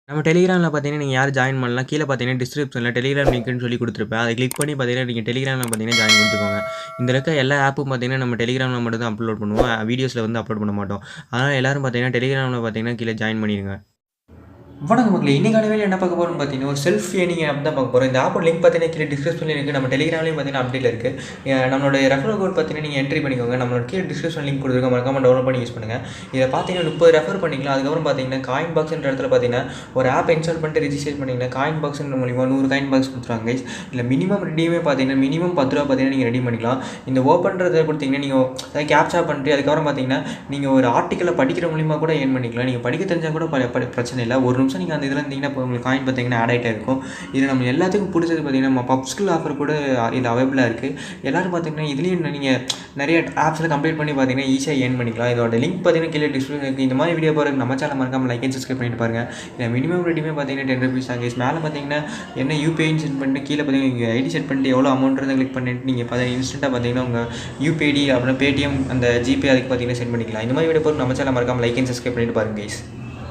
நம்ம டெலிகிராமில பார்த்தீங்கன்னா, நீங்க யார் ஜாயின் பண்ணலாம். கீழ பார்த்தீங்கன்னா, டிஸ்கிரிப்ஷன்ல டெலிகிராம் லிங்க்ன்னு சொல்லி குடுத்துருப்பேன். அத கிளிக் பண்ணி பார்த்தீங்கன்னா, நீங்க டெலிகிராம்ல பார்த்தீங்கன்னா ஜாயின் குடுத்துக்கோங்க. இந்த இருக்க எல்லா ஆப்பும் பார்த்தீங்கன்னா, நம்ம டெலிகிராம்ல மட்டும் தான் அப்லோட் பண்ணுவோம். வீடியோஸ்ல வந்து அப்லோட் பண்ண மாட்டோம். அதனால எல்லாரும் பார்த்தீங்கன்னா, டெலிகிராம்ல பார்த்தீங்கன்னா, கீழ ஜாயின் பண்ணிருங்க. வணக்கம் மக்களே! இன்னைக்கான வீடியோல என்ன பார்க்க போறோம்னு பார்த்தீங்கன்னா, ஒரு செல்ஃப் ஏர்னிங் ஆப் தான் பார்க்க போறோம். இந்த ஆப்போட லிங்க் பார்த்தீங்கன்னா, கீழ டிஸ்கிரிப்ஷன்ல இருக்கு. நம்ம டெலிகிராம்லயும் பார்த்தீங்கன்னா அப்டேட்ல இருக்கு. நம்மளோட ரெஃபரல் கோட் பார்த்தீங்கன்னா, நீங்க என்ட்ரி பண்ணிக்கோங்க. நம்மளோட கீழ டிஸ்கிரிப்ஷன் லிங்க் குடுத்துருக்கேன். மறக்காம டவுன்லோட் பண்ணி யூஸ் பண்ணுங்க. இத பார்த்தீங்கன்னா 30 ரெஃபர் பண்ணிக்கலாம். அதுக்கப்புறம் பார்த்தீங்கன்னா, காயின் பாக்ஸ்ன்ற இடத்துல பார்த்தீங்கன்னா, ஒரு ஆப் இன்ஸ்டால் பண்ணிட்டு ரிஜிஸ்டர் பண்ணீங்கன்னா, காயின் பாக்ஸ்ன்ற மூலியமா 100 காயின் பாக்ஸ் குடுத்துருவாங்க கைஸ். இதுல மினிமம் ரெடீமே பார்த்தீங்கன்னா, மினிமம் ₹10 பார்த்தீங்கன்னா நீங்க ரெடீம் பண்ணிக்கலாம். இந்த ஓப்பன்றத குடுத்தீங்கன்னா, நீங்க அதாவது கேப்சா பண்ணிட்டு அதுக்கப்புறம் பார்த்தீங்கன்னா, நீங்க ஒரு ஆர்டிக்கிள படிக்கிற மூலியமா கூட ஏர்ன் பண்ணிக்கலாம். நீங்க படிக்க தெரிஞ்சா கூட பிரச்சனை இல்ல. ஒரு நிமிஷம் நீங்க அந்த இதுல இருந்தீங்கன்னா இப்போ உங்களுக்கு காயின் பார்த்தீங்கன்னா ஆட் ஆகிட்டே இருக்கும். இதில் நம்ம எல்லாத்துக்கும் பிடிச்சது பார்த்தீங்கன்னா நம்ம பப்ஸ்கில் ஆஃபர் கூட இது அவைலபிளாக இருக்குது. எல்லோரும் பார்த்தீங்கன்னா இதுலேயும் நீங்கள் நிறைய ஆப்ஸில் கம்ப்ளீட் பண்ணி பார்த்தீங்கன்னா ஈஸியாக ஏர்ன் பண்ணிக்கலாம். இதோட லிங்க் பார்த்தீங்கன்னா கீழே டிஸ்கிரிப்ஷன் இருக்குது. இந்த மாதிரி வீடியோ பாருங்க, நம்ம சேனல் மறக்காம லைக் அண்ட் சப்ஸ்கிரைப் பண்ணிட்டு பாருங்க. இதில் மினிமம் ரெடியுமே பார்த்தீங்கன்னா ₹10 ஆகுது. மேலே பார்த்தீங்கன்னா என்ன யூபிஐன்னு செட் பண்ணிட்டு கீழே பார்த்தீங்கன்னா நீங்கள் ஐடி செட் பண்ணிட்டு எவ்வளோ அமௌண்ட்றதை கிளிக் பண்ணிட்டு நீங்கள் பார்த்தீங்கன்னா இன்ஸ்டன்ட்டாக பார்த்தீங்கன்னா உங்கள் யூபிஐடி அப்புறம் பேடிஎம் அந்த ஜிபே அதுக்கு பார்த்தீங்கன்னா சென்ட் பண்ணிக்கலாம். இந்த மாதிரி வீடியோ பாருங்க, நம்ம சேனல் மறக்காம லைக் அண்ட் சப்ஸ்கிரைப் பண்ணிட்டு பாருங்க கைஸ்.